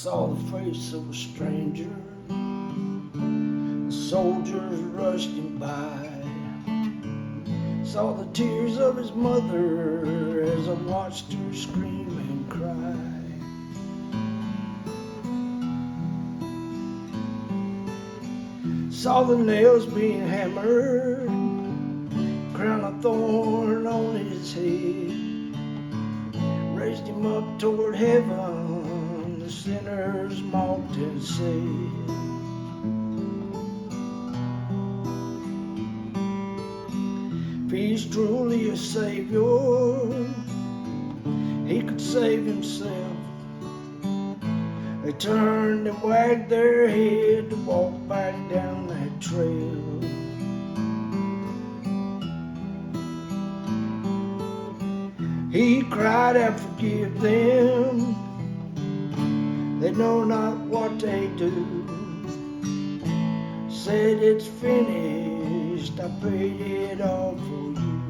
saw the face of a stranger. The soldiers rushed him by. Saw the tears of his mother as I watched her scream and cry. Saw the nails being hammered, crown of thorn on his head. Raised him up toward heaven, the sinners mocked and said, if he's truly a Savior, he could save himself. They turned and wagged their head to walk back down that trail. He cried out, forgive them, they know not what they do. Said it's finished, I paid it all for you.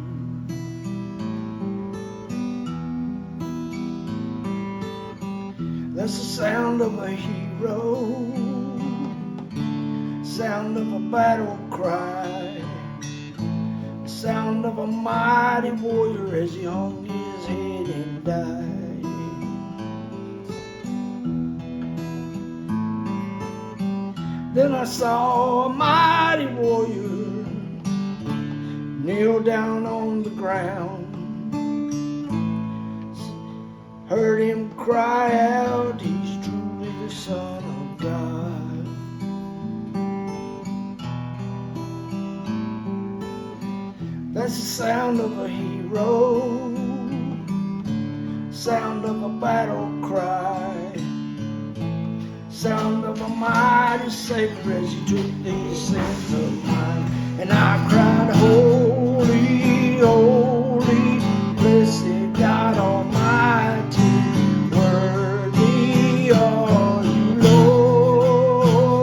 That's the sound of a hero, sound of a battle cry, sound of a mighty warrior as he hung his head and died. Then I saw a mighty warrior kneel down on the ground. Heard him cry out, he's truly the Son of God. That's the sound of a hero, sound of a battle cry, sound of a mighty Savior as he took these sins of mine. And I cried, holy, holy, blessed God Almighty, worthy are you, Lord.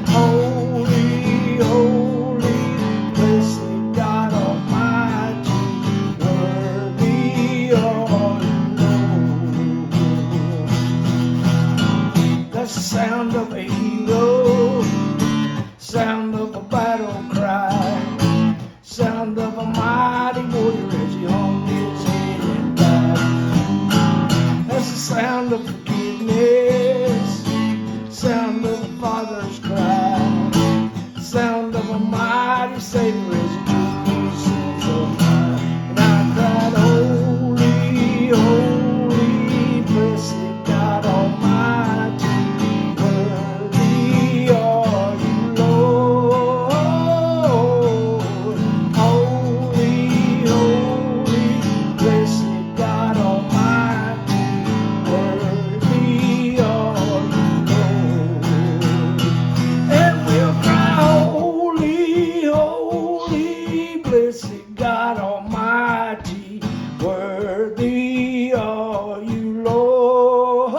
Holy, holy, blessed God Almighty, worthy are you, Lord. That's the sound of a hero, sound of a battle cry, sound of a mighty warrior as he hung his head and died. That's the sound of forgiveness, sound of a father's cry, sound of a mighty Savior as he took these sins of mine. And I cried, holy, holy, blessed God Almighty, worthy are you, Lord. Holy, holy, blessed God Almighty, worthy are you, Lord. And we'll cry, holy, holy, blessed God Almighty, worthy are you, Lord.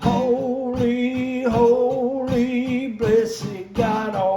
Holy, holy, blessed God Almighty.